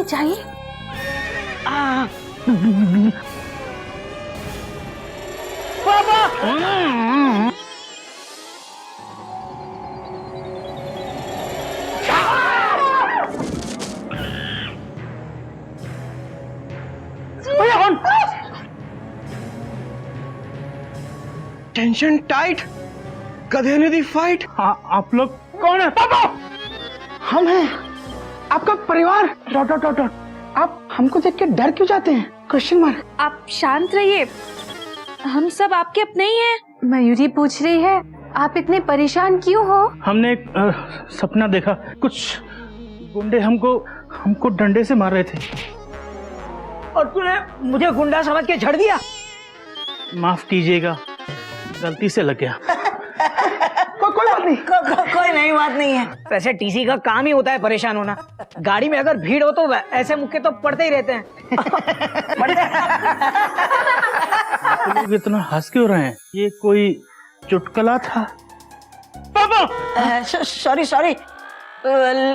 जाइए। Tension tight, गधे ने दी फाइट। आप लोग कौन है? पापा, हम हैं आपका परिवार। Dot dot dot dot. आप हमको देख के डर क्यों जाते हैं? Question mark. आप शांत रहिए, हम सब आपके अपने ही हैं। मयूरी पूछ रही है आप इतने परेशान क्यों हो? हमने एक सपना देखा, कुछ गुंडे हमको डंडे से मार रहे थे। और तूने मुझे गुंडा समझ के झड़ दिया? माफ कीजिएगा, गलती से लग गया। कोई बात नहीं। कोई नई बात नहीं है। वैसे टीसी का काम ही होता है परेशान होना। गाड़ी में अगर भीड़ हो तो ऐसे मुक्के तो पड़ते ही रहते हैं। आप लोग इतना हंस क्यों रहे हैं? ये कोई चुटकुला था? पापा, सॉरी,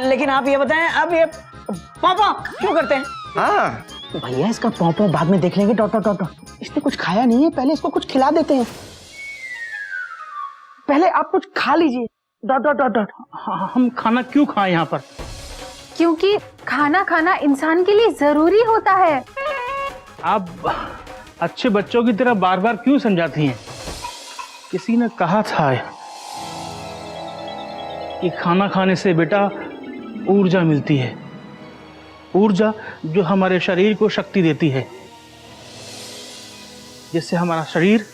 लेकिन आप ये बताएं, आप ये पापा क्यों करते हैं? हाँ भैया, इसका पॉपो बाद में देख लेंगे। Dot dot dot dot. इसने कुछ खाया नहीं है, पहले इसको कुछ खिला देते हैं। पहले आप कुछ खा लीजिए। Dot dot dot dot. हम खाना क्यों खाएं यहाँ पर? क्योंकि खाना खाना इंसान के लिए जरूरी होता है। आप अच्छे बच्चों की तरह बार बार क्यों समझाती हैं? किसी ने कहा था कि खाना खाने से बेटा ऊर्जा मिलती है, ऊर्जा जो हमारे शरीर को शक्ति देती है, जिससे हमारा शरीर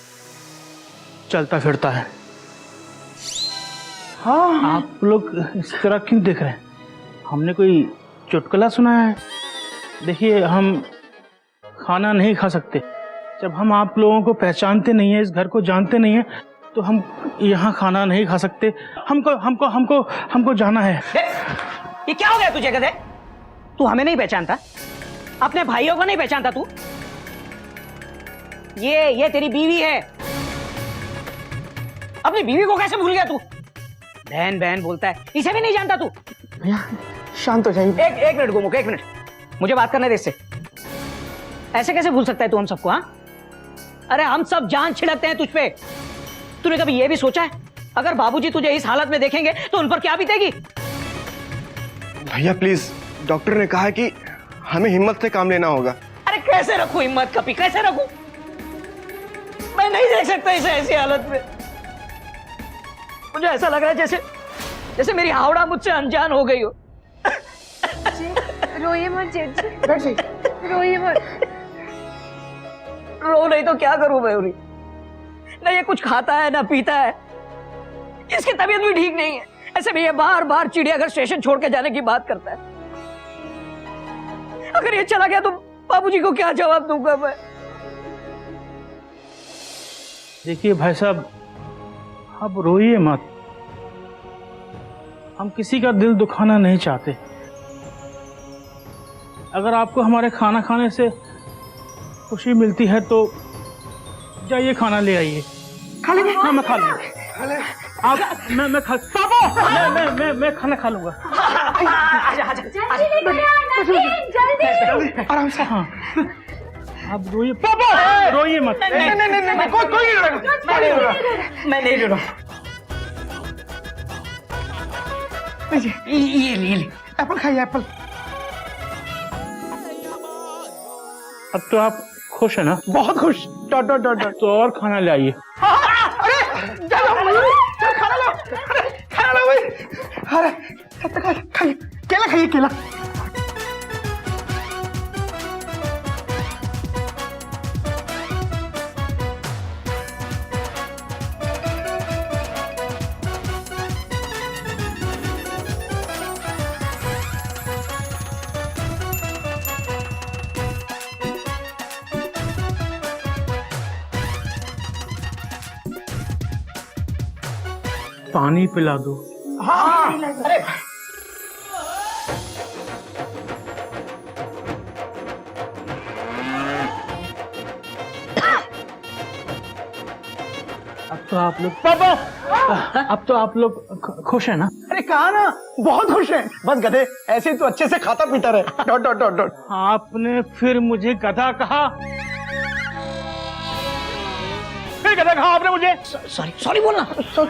चलता फिरता है। हाँ आप लोग इस तरह क्यों देख रहे हैं? हमने कोई चुटकुला सुनाया है? देखिए, हम खाना नहीं खा सकते। जब हम आप लोगों को पहचानते नहीं है, इस घर को जानते नहीं है, तो हम यहाँ खाना नहीं खा सकते। हमको हमको हमको हमको जाना है। ये क्या हो गया तुझे गधे? तू हमें नहीं पहचानता, अपने भाइयों को नहीं पहचानता तू? ये तेरी बीवी है। अपनी बीवी को कैसे भूल गया तू? बहन बहन बोलता है, इसे भी नहीं जानता तू? भैया शांत हो जाइए। एक मिनट गोमुख, एक मिनट, मुझे बात करने दे इससे। ऐसे कैसे भूल सकता है तू हम सबको? हाँ, अरे हम सब जान छिड़कते हैं तुझ पे। तूने कभी ये भी सोचा है अगर बाबूजी तुझे इस हालत में देखेंगे तो उन पर क्या बीतेगी? भैया प्लीज, डॉक्टर ने कहा है कि हमें हिम्मत से काम लेना होगा। अरे कैसे रखूं हिम्मत कपी, कैसे रखूं? मैं नहीं देख सकता इसे ऐसी हालत में। मुझे ऐसा लग रहा है जैसे मेरी हावड़ा मुझसे अनजान हो गई हो। रोइए मत जेठ जी, बैठ जाइए। रोइए मत। रो नहीं तो क्या करूं मयूरी? ना ये कुछ खाता है ना पीता है, इसकी तबीयत भी ठीक नहीं है। ऐसे भी ये बार बार चिड़ियाघर स्टेशन छोड़ के जाने की बात करता है। अगर ये चला गया तो बाबूजी को क्या जवाब दूंगा मैं? देखिए भाई साहब, आप रोइए मत। हम किसी का दिल दुखाना नहीं चाहते। अगर आपको हमारे खाना खाने से खुशी मिलती है तो जाइए खाना ले आइए। खा लेंगे। हाँ, मैं खा लूंगा। आप मैं खा पापा, मैं खाना खा लूंगा। जल्दी। आराम से। हाँ, आप रोइए पापा, रोइए मत। नहीं, कोई नहीं रोएगा। मैं नहीं रो रहा। ये एप्पल खाइए, एप्पल। अब तो आप खुश है ना? बहुत खुश। Dot dot dot dot. तो और खाना ले आइए। अरे चलो मयूरी, चल खाना लो। अरे खाना लो भाई। अरे खाइए, केला खाइए, केला। पानी पिला दो। हाँ अरे अब तो आप लोग पापा, अब तो आप लोग खुश हैं ना? अरे कहा ना, बहुत खुश हैं। बस गधे ऐसे तो अच्छे से खाता पीता रहे। Dot dot dot dot. आपने फिर मुझे गधा कहा, फिर गधा कहा आपने मुझे। सॉरी सॉरी बोलना।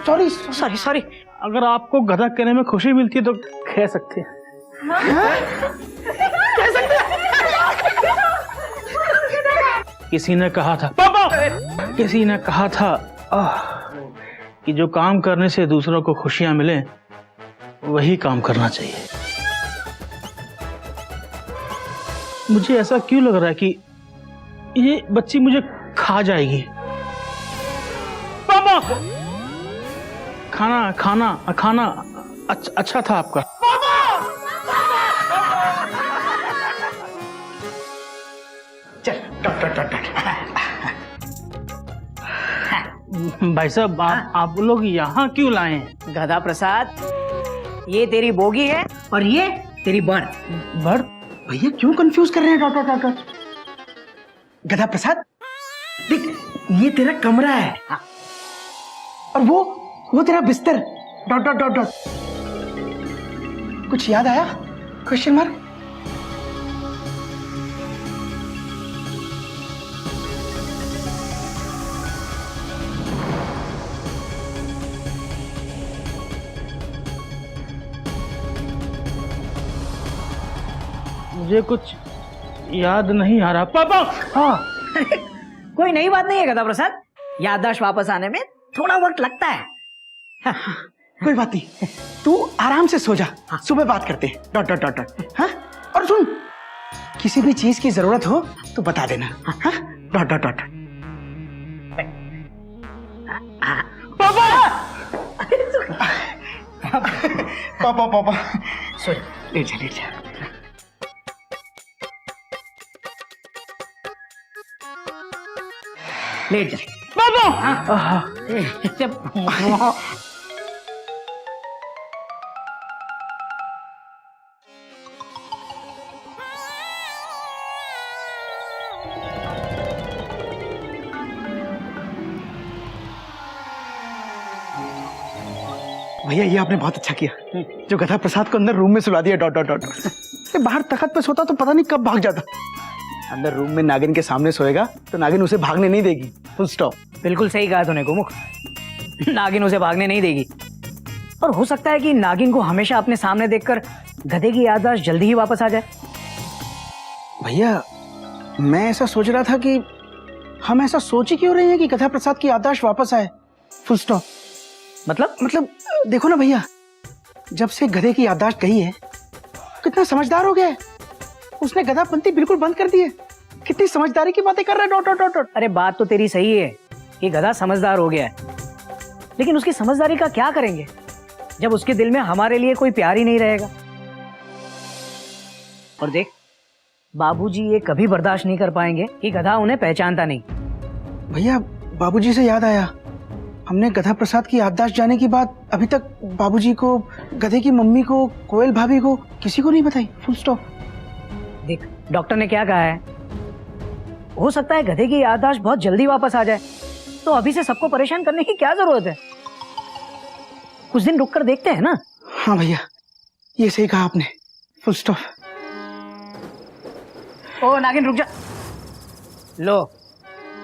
सॉरी। Sorry sorry. अगर आपको गधा कहने में खुशी मिलती है तो कह सकते हैं। किसी ने कहा था पापा, किसी ने कहा था कि जो काम करने से दूसरों को खुशियां मिले वही काम करना चाहिए। मुझे ऐसा क्यों लग रहा है कि ये बच्ची मुझे खा जाएगी। पापा, खाना खाना खाना अच्छा था आपका। चल डॉट डॉट डॉट डॉट। भाई साहब, आप लोग यहाँ क्यों लाए हैं? गधा प्रसाद, ये तेरी बोगी है और ये तेरी बर्थ। बर्थ? भैया क्यों कंफ्यूज कर रहे हैं? Dot dot dot dot. गधा प्रसाद देख, ये तेरा कमरा है। हाँ। और वो तेरा बिस्तर। Dot dot dot dot. कुछ याद आया? Question mark. मुझे कुछ याद नहीं आ रहा पापा। हाँ, कोई नई बात नहीं है गधा प्रसाद, याददाश्त वापस आने में थोड़ा वक्त लगता है। कोई बात नहीं, तू आराम से सो जा। सुबह बात करते हैं। Dot dot dot dot. हाँ, और सुन, किसी भी चीज की जरूरत हो तो बता देना। हाँ, डॉट डॉट डॉट। पापा पापा सो जा, लेट जा लेट जा। लेट जा। भैया ये आपने बहुत अच्छा किया जो गधा प्रसाद को अंदर रूम में सुला दिया। Dot dot dot. बाहर तख्त पे सोता तो पता नहीं कब भाग जाता। अंदर रूम में नागिन के सामने सोएगा तो नागिन उसे भागने नहीं देगी। Full stop. बिल्कुल सही कहा तूने गोमुख, नागिन उसे भागने नहीं देगी। और हो सकता है कि नागिन को हमेशा अपने सामने देखकर गधे की याददाश्त जल्दी ही वापस आ जाए। भैया मैं ऐसा सोच रहा था कि हम ऐसा सोच ही क्यों रहे हैं कि गधा प्रसाद की याददाश्त वापस आए। Full stop. मतलब देखो ना भैया, जब से गधे की याददाश्त गई है कितना समझदार हो गया है। उसने गधापंती बिल्कुल बंद कर दी है। कितनी समझदारी की बातें कर रहा है। Dot dot dot dot. अरे बात तो तेरी सही है कि गधा समझदार हो गया है, लेकिन उसकी समझदारी का क्या करेंगे जब उसके दिल में हमारे लिए कोई प्यार ही नहीं रहेगा। और देख, बाबूजी ये कभी बर्दाश्त नहीं कर पाएंगे कि गधा उन्हें पहचानता नहीं। भैया बाबूजी से याद आया, हमने गधा प्रसाद की याददाश्त जाने की बात अभी तक बाबूजी को, गधे की मम्मी को, कोयल भाभी को किसी को नहीं बताई। Full stop. देख, डॉक्टर ने क्या कहा है, हो सकता है गधे की याददाश्त बहुत जल्दी वापस आ जाए, तो अभी से सबको परेशान करने की क्या जरूरत है। कुछ दिन रुक कर देखते हैं ना। हाँ भैया ये सही कहा आपने। Full stop. ओ नागिन रुक जा। लो,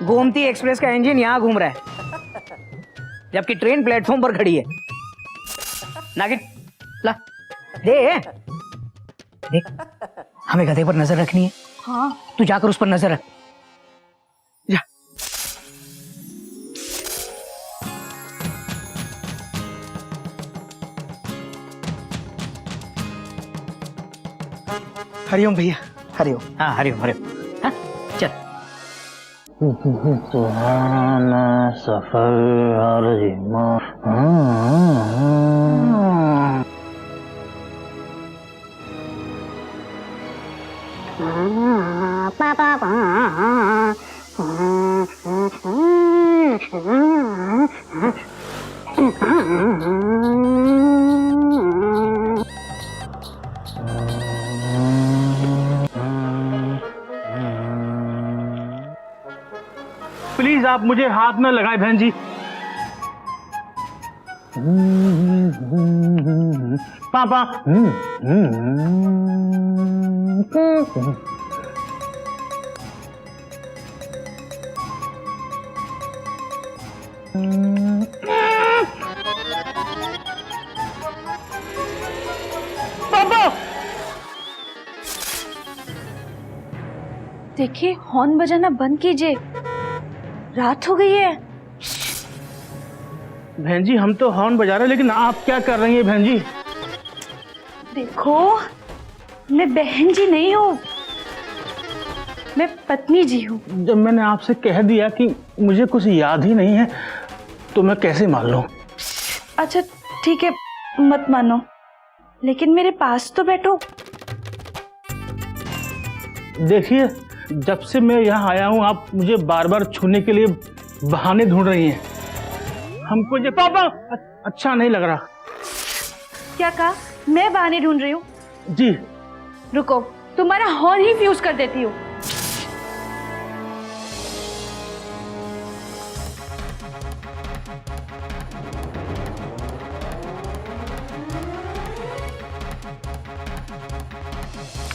गोमती एक्सप्रेस का इंजन यहाँ घूम रहा है जबकि ट्रेन प्लेटफॉर्म पर खड़ी है। नागिन ला दे। देख, हमें गधे पर नजर रखनी है। हाँ, तू जाकर उस पर नजर रख। जा। हरिओम भैया, हरिओम। हाँ हरिओम हरिओम। हाँ चल। सुहाना सफर अर्जिमा। प्लीज आप मुझे हाथ न लगाए बहन जी, पापा। पापा। देखिए हॉर्न बजाना बंद कीजिए, रात हो गई है। बहन जी हम तो हॉर्न बजा रहे हैं, लेकिन आप क्या कर रही हैं बहन जी? देखो मैं बहन जी नहीं हूँ, मैं पत्नी जी हूँ। जब मैंने आपसे कह दिया कि मुझे कुछ याद ही नहीं है तो मैं कैसे मान लूं? अच्छा ठीक है, मत मानो, लेकिन मेरे पास तो बैठो। देखिए जब से मैं यहाँ आया हूँ आप मुझे बार बार छूने के लिए बहाने ढूंढ रही हैं। हमको ये पापा अच्छा नहीं लग रहा। क्या कहा? मैं बहाने ढूंढ रही हूँ? जी। रुको, तुम्हारा हॉर्न ही फ्यूज कर देती हूँ।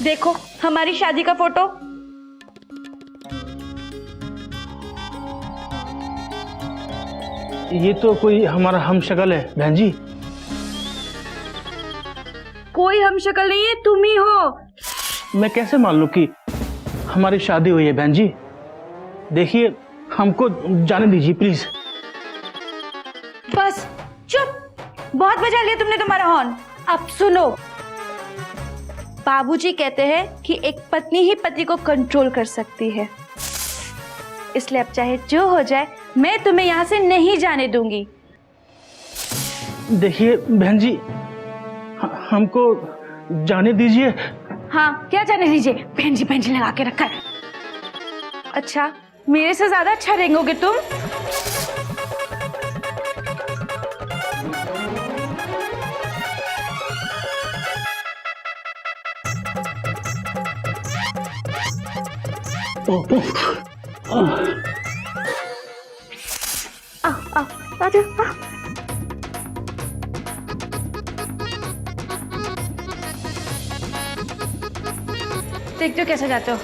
देखो हमारी शादी का फोटो। ये तो कोई हमारा हमशक्ल है बहन जी। कोई हम शक्ल नहीं है, तुम ही हो। मैं कैसे मान लूं कि हमारी शादी हुई है बहन जी? देखिए हमको जाने दीजिए प्लीज। बस चुप, बहुत बजा लिया तुमने तुम्हारा हॉर्न। अब सुनो, बाबूजी कहते हैं कि एक पत्नी ही पति को कंट्रोल कर सकती है, इसलिए अब चाहे जो हो जाए मैं तुम्हें यहाँ से नहीं जाने दूंगी। देखिए बहन जी हमको जाने दीजिए। हाँ क्या जाने दीजिए, बहन जी लगा के रखा है। अच्छा मेरे से ज्यादा अच्छा रेंगोगे तुम? देखते हो कैसे जाते हो?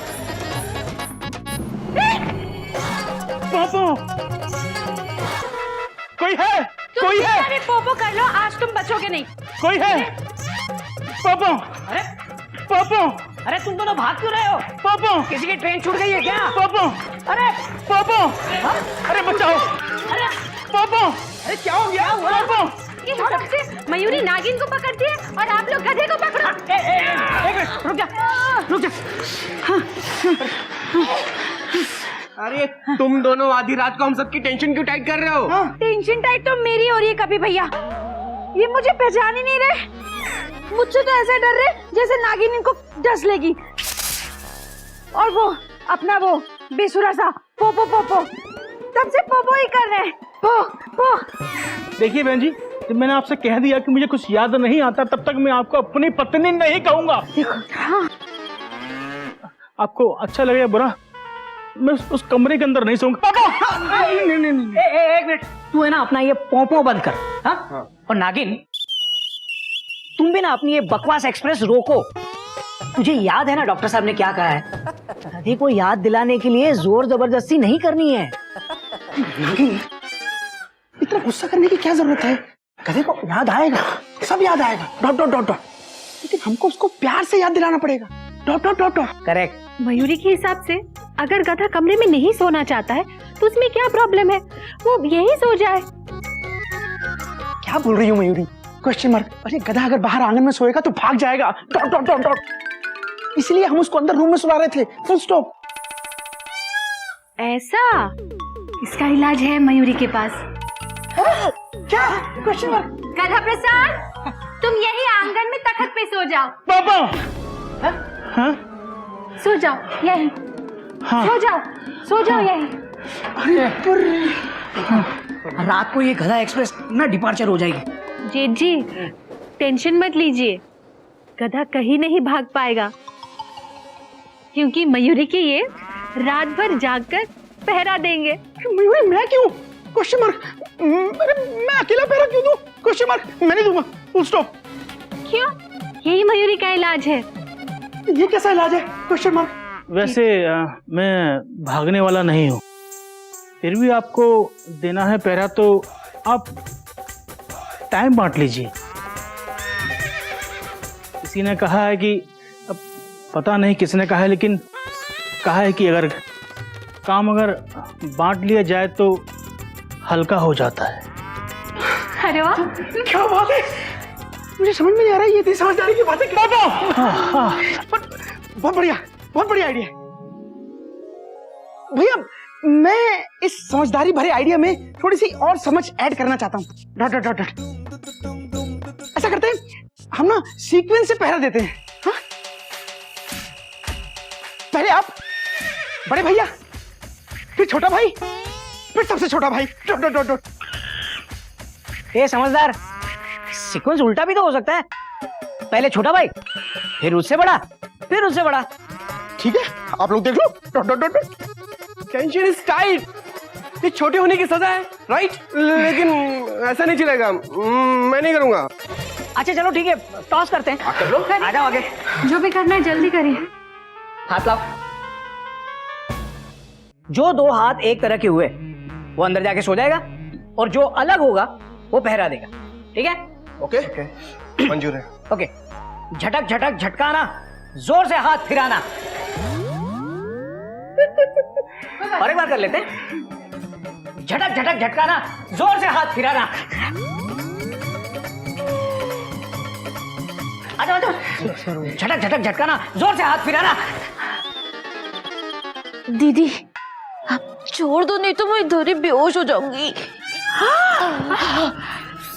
पापा कोई है? कोई है? अरे पोपो कर लो, आज तुम बचोगे नहीं। कोई है? पापा। अरे पापा। अरे तुम दोनों भाग क्यों रहे हो? पापा। किसी की ट्रेन छूट गई है क्या? पापा। अरे पापा। अरे बचाओ। अरे पापा। अरे क्या हो गया? पापा। ये सबसे मयूरी नागिन को पकड़ती है और आप लोग गधे को पकड़ो। एक मिनट रुक जा। अरे तुम दोनों आधी रात को हम सबकी टेंशन क्यों टाइट कर रहे हो? टेंशन टाइट तो मेरी हो रही है कभी भैया, ये मुझे पहचान ही नहीं रहे। मुझसे तो ऐसे डर रहे जैसे नागिन इनको डस लेगी। और वो अपना वो बेसुरा सा पोपो पोपो, तब से पोपो ही कर रहे हैं। पो पो। देखिए बहन जी जब मैंने आपसे कह दिया कि मुझे कुछ याद नहीं आता तब तक मैं आपको अपनी पत्नी नहीं कहूंगा। देखो हाँ। आपको अच्छा लगेगा बुरा, मैं उस कमरे के अंदर नहीं सोऊंगा। पापा। नहीं। एक मिनट, तू है ना अपना ये पोंपो बंद कर। हाँ? और नागिन तुम भी ना अपनी ये बकवास एक्सप्रेस रोको। तुझे याद है ना डॉक्टर साहब ने क्या कहा है? गधे को याद दिलाने के लिए जोर जबरदस्ती नहीं करनी है। नागिन इतना गुस्सा करने की क्या जरूरत है? गधे को याद आएगा, सब याद आएगा, डॉट डॉट डॉट डॉट, लेकिन हमको उसको प्यार से याद दिलाना पड़ेगा, dot dot dot dot. Correct. Mayuri के हिसाब से अगर गधा कमरे में नहीं सोना चाहता है तो उसमें क्या प्रॉब्लम है, वो यही सो जाए। क्या बोल रही हो मयूरी? Question mark. अरे गधा अगर बाहर आंगन में सोएगा तो भाग जाएगा, डॉट डॉट डॉट डॉट, इसलिए हम उसको अंदर रूम में सुला रहे थे, फुल स्टॉप। ऐसा? इसका इलाज है मयूरी के पास। क्या? Question mark. गधा प्रसाद, तुम यही आंगन में तखत पे सो जाओ। पापा। हाँ? सो जाओ यही। हाँ। सो जाओ यही। रात को ये गधा एक्सप्रेस ना डिपार्चर हो जाएगी। जेठ जी टेंशन मत लीजिए, गधा कहीं नहीं भाग पाएगा, क्योंकि मयूरी की ये रात भर जागकर पहरा देंगे। मयूरी मैं क्यों? Question mark. अरे मैं अकेला पहरा क्यों दूं? क्वेश्चन मार्क, मैं नहीं दूंगा, फुल स्टॉप। क्यों? यही मयूरी का इलाज है। ये कैसा इलाज है? Question mark. वैसे मैं भागने वाला नहीं हूँ, फिर भी आपको देना है पहरा तो आप टाइम बांट लीजिए। किसी ने कहा है कि, अब पता नहीं किसने कहा है, लेकिन कहा है कि अगर काम अगर बांट लिया जाए तो हल्का हो जाता है। अरे वाह, क्या बात है, मुझे समझ में नहीं आ रहा है ये इतनी समझदारी की बातें क्या। बहुत बढ़िया, बहुत बढ़िया आइडिया भैया। मैं इस समझदारी भरे आइडिया में थोड़ी सी और समझ ऐड करना चाहता हूँ। Dot dot dot dot. ऐसा करते हैं, हम ना सीक्वेंस से पहरा देते हैं। हाँ? पहले आप, बड़े भैया, फिर छोटा भाई, फिर सबसे छोटा भाई। Dot dot dot dot. ये समझदार, सीक्वेंस उल्टा भी तो हो सकता है। पहले छोटा भाई, फिर उससे बड़ा, फिर उससे बड़ा। ठीक है, आप लोग देख लो। Dot dot dot dot. Tension is tight. ये छोटे होने की सजा है, राइट? लेकिन ऐसा नहीं चलेगा, मैं नहीं करूंगा। अच्छा चलो ठीक है, टॉस करते हैं। कर लो, आ जाओ आगे। जो भी करना है जल्दी करिए। हाथ लाओ। जो दो हाथ एक तरह के हुए वो अंदर जाके सो जाएगा, और जो अलग होगा वो पहरा देगा। ठीक है? ओके, मंजूर है। ओके। झटक झटक झटकाना, जोर से हाथ फिराना। और एक बार कर लेते हैं। झटक झटक झटकाना, जोर से हाथ फिराना। आजा आजा। झटक झटक झटकाना, जोर से हाथ फिराना। दीदी आप छोड़ दो, नहीं तो मैं इधर ही बेहोश हो जाऊंगी।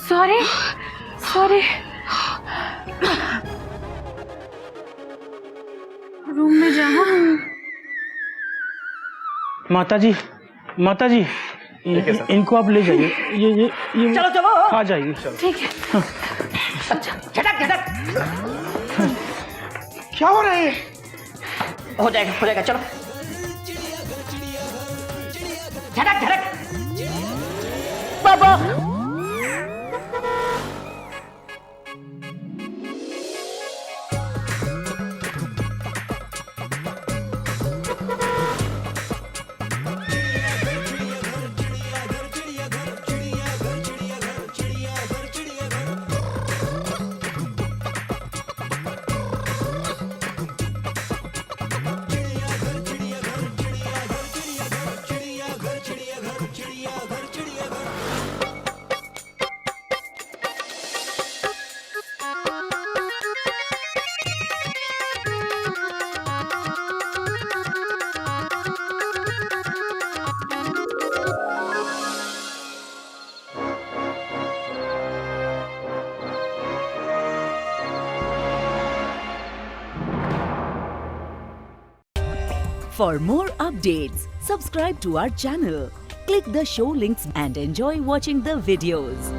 Sorry sorry. रूम में जाओ। माता जी, माता जी, इनको आप ले जाइए। ये चलो चलो, आ जाइए। ठीक है। झटक झटक। क्या हो रहा है? हो जाएगा चलो। झटक झटक। बाबा For more updates, subscribe to our channel, click the show links and enjoy watching the videos.